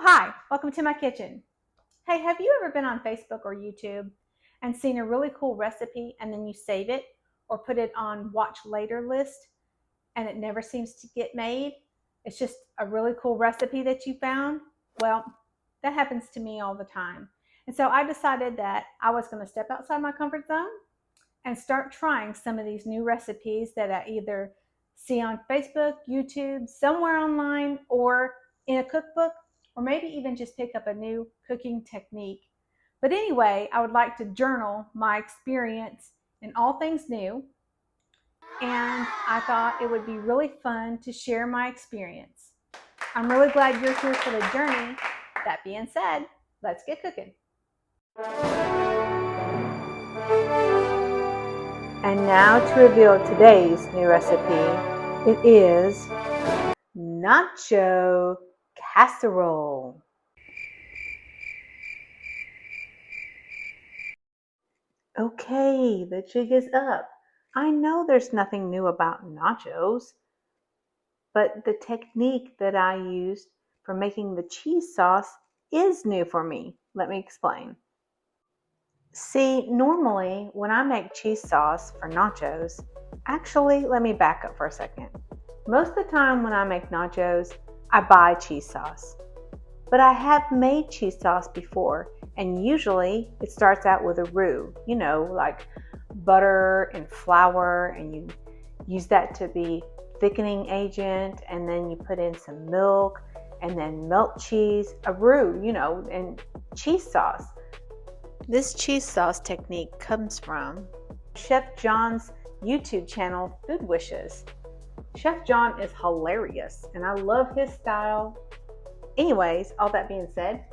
Hi, welcome to my kitchen. Hey, have you ever been on Facebook or YouTube and seen a really cool recipe and then you save it or put it on watch later list and it never seems to get made? It's just a really cool recipe that you found. Well, that happens to me all the time. And so I decided that I was going to step outside my comfort zone and start trying some of these new recipes that I either see on Facebook, YouTube, somewhere online, or in a cookbook, or maybe even just pick up a new cooking technique. But anyway, I would like to journal my experience in all things new, and I thought it would be really fun to share my experience. I'm really glad you're here for the journey. That being said, let's get cooking. And now to reveal today's new recipe. It is Nacho Casserole. Okay, the jig is up. I know there's nothing new about nachos, but the technique that I used for making the cheese sauce is new for me. Let me explain. See, normally when I make cheese sauce for nachos, actually, let me back up for a second. Most of the time when I make nachos, I buy cheese sauce. But I have made cheese sauce before, and usually it starts out with a roux, like butter and flour, and you use that to be thickening agent, and then you put in some milk, and then melt cheese, a roux, and cheese sauce. This cheese sauce technique comes from Chef John's YouTube channel, Food Wishes. Chef John is hilarious, and I love his style. Anyways, all that being said,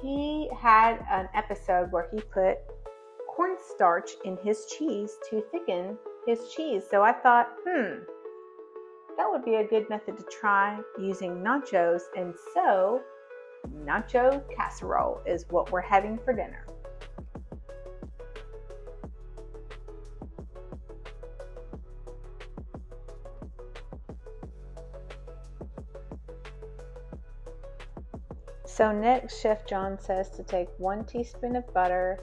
he had an episode where he put cornstarch in his cheese to thicken his cheese. So I thought, that would be a good method to try using nachos. And so, nacho casserole is what we're having for dinner. So next, Chef John says to take 1 teaspoon of butter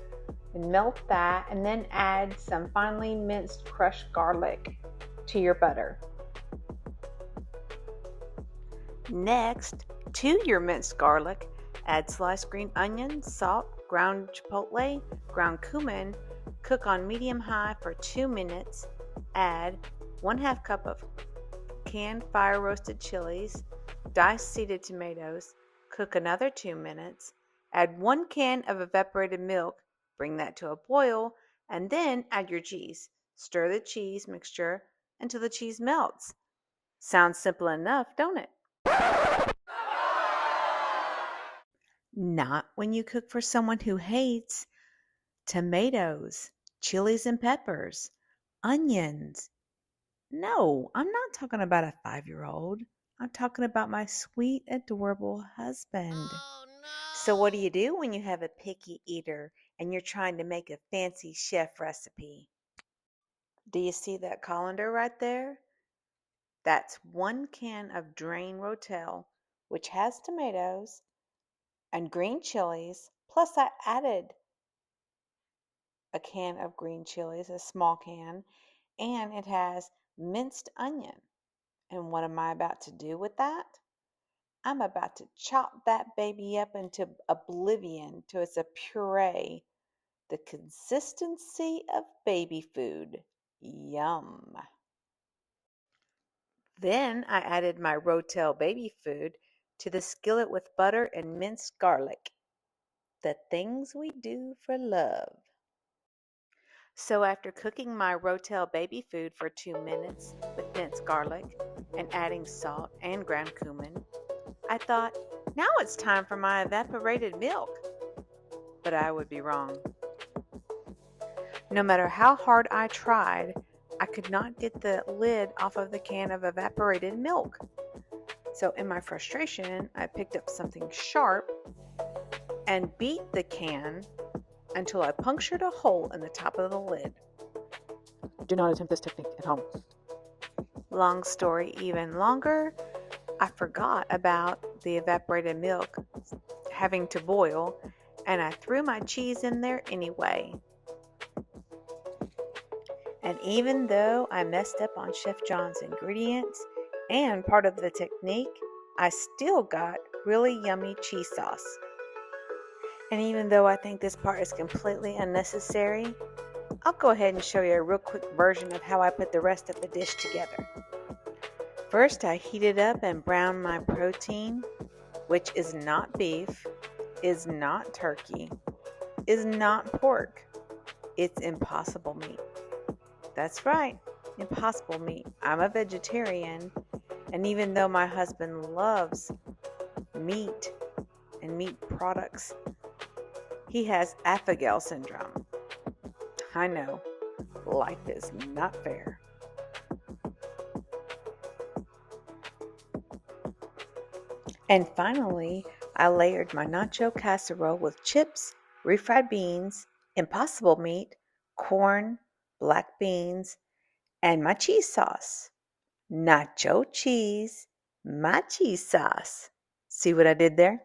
and melt that, and then add some finely minced crushed garlic to your butter. Next, to your minced garlic, add sliced green onions, salt, ground chipotle, ground cumin. Cook on medium-high for 2 minutes. Add 1/2 cup of canned fire-roasted chilies, diced seeded tomatoes. Cook another 2 minutes. Add 1 can of evaporated milk. Bring that to a boil, and then add your cheese. Stir the cheese mixture until the cheese melts. Sounds simple enough, don't it? Not when you cook for someone who hates tomatoes, chilies and peppers, onions. No, I'm not talking about a 5-year-old. I'm talking about my sweet, adorable husband. Oh, no. So what do you do when you have a picky eater and you're trying to make a fancy chef recipe? Do you see that colander right there? That's 1 can of drained rotel, which has tomatoes and green chilies. Plus I added a can of green chilies, a small can, and it has minced onion. And what am I about to do with that? I'm about to chop that baby up into oblivion till it's a puree, the consistency of baby food. Yum. Then I added my rotel baby food to the skillet with butter and minced garlic. The things we do for love. So after cooking my rotel baby food for 2 minutes with minced garlic and adding salt and ground cumin, I thought, now it's time for my evaporated milk. But I would be wrong. No matter how hard I tried, I could not get the lid off of the can of evaporated milk. So in my frustration, I picked up something sharp and beat the can until I punctured a hole in the top of the lid. Do not attempt this technique at home. Long story even longer, I forgot about the evaporated milk having to boil, and I threw my cheese in there anyway. And even though I messed up on Chef John's ingredients and part of the technique, I still got really yummy cheese sauce. And even though I think this part is completely unnecessary, I'll go ahead and show you a real quick version of how I put the rest of the dish together. First, I heated up and browned my protein, which is not beef, is not turkey, is not pork. It's impossible meat. That's right, impossible meat. I'm a vegetarian, and even though my husband loves meat and meat products, he has Alpha-Gal syndrome. I know, life is not fair. And finally, I layered my nacho casserole with chips, refried beans, impossible meat, corn, black beans, and my cheese sauce. Nacho cheese, my cheese sauce. See what I did there?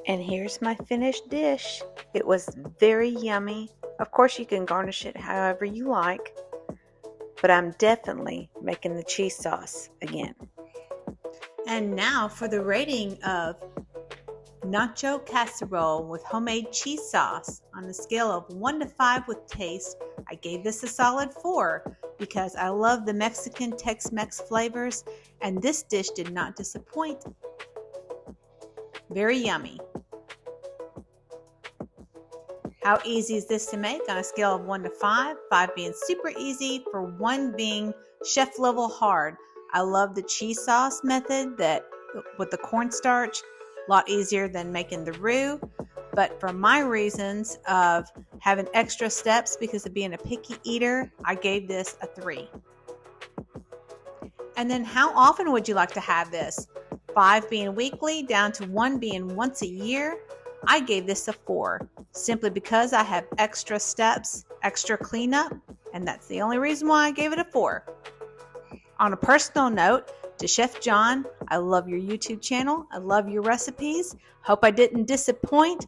And here's my finished dish. It was very yummy. Of course, you can garnish it however you like, but I'm definitely making the cheese sauce again. And now for the rating of nacho casserole with homemade cheese sauce. On a scale of 1 to 5 with taste, I gave this a solid 4 because I love the Mexican Tex-Mex flavors, and this dish did not disappoint. Very yummy. How easy is this to make on a scale of 1 to 5? 5 being super easy, for 1 being chef level hard. I love the cheese sauce method that with the cornstarch, a lot easier than making the roux. But for my reasons of having extra steps because of being a picky eater, I gave this a 3. And then how often would you like to have this? 5 being weekly, down to 1 being once a year. I gave this a 4, simply because I have extra steps, extra cleanup, and that's the only reason why I gave it a 4. On a personal note, to Chef John, I love your YouTube channel. I love your recipes. Hope I didn't disappoint.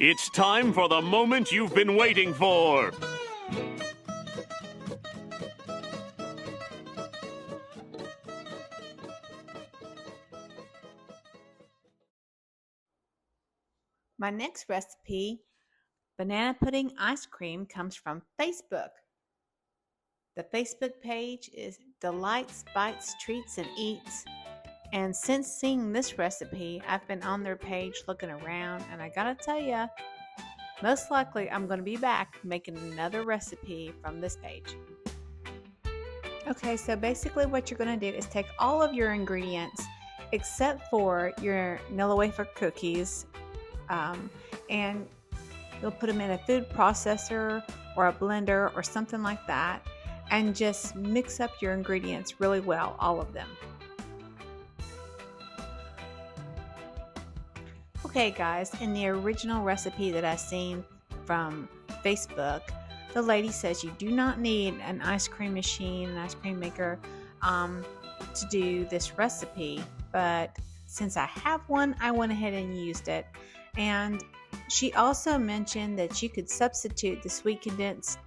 It's time for the moment you've been waiting for. My next recipe, banana pudding ice cream, comes from Facebook. The Facebook page is Delights, Bites, Treats, and Eats. And since seeing this recipe, I've been on their page looking around, and I gotta tell you, most likely I'm going to be back making another recipe from this page. Okay, so basically what you're going to do is take all of your ingredients except for your Nilla wafer cookies, and you'll put them in a food processor or a blender or something like that, and just mix up your ingredients really well, all of them. Okay guys, in the original recipe that I seen from Facebook, the lady says you do not need an ice cream machine, an ice cream maker to do this recipe, but since I have one, I went ahead and used it. And she also mentioned that you could substitute the sweet condensed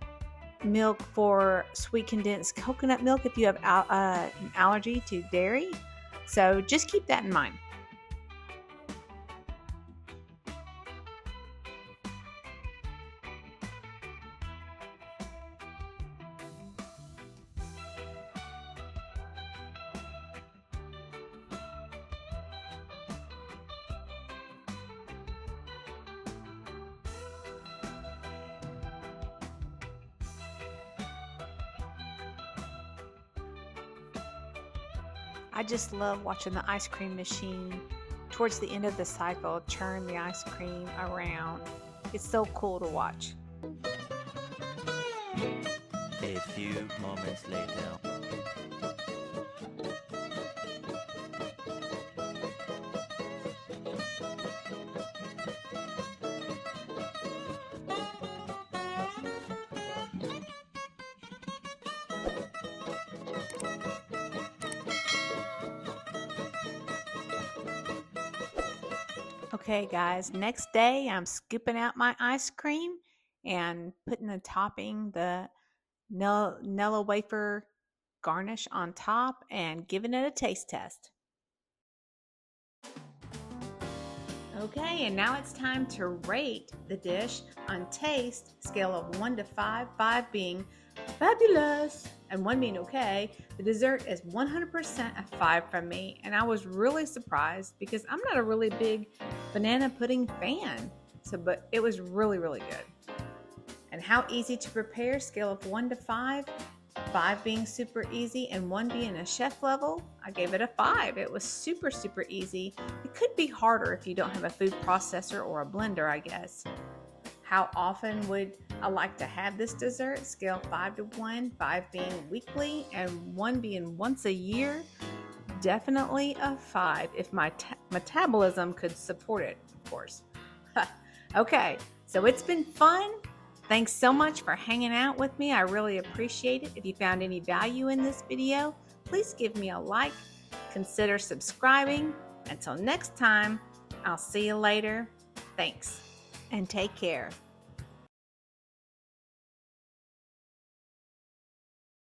milk for sweet condensed coconut milk if you have an allergy to dairy. So just keep that in mind. I just love watching the ice cream machine towards the end of the cycle churn the ice cream around. It's so cool to watch. A few moments later. Okay, guys, next day I'm scooping out my ice cream and putting the topping, the Nilla wafer garnish on top and giving it a taste test. Okay, and now it's time to rate the dish on taste, scale of 1 to 5, 5 being fabulous and 1 being okay. The dessert is 100% a 5 from me, and I was really surprised because I'm not a really big banana pudding fan. But it was really, really good. And how easy to prepare, scale of 1 to 5, 5 being super easy and 1 being a chef level, I gave it a 5. It was super, super easy. It could be harder if you don't have a food processor or a blender, I guess. How often would I like to have this dessert? Scale 5 to 1, 5 being weekly and 1 being once a year. Definitely a 5 if my metabolism could support it, of course. Okay, so it's been fun. Thanks so much for hanging out with me. I really appreciate it. If you found any value in this video, please give me a like. Consider subscribing. Until next time, I'll see you later. Thanks, and take care.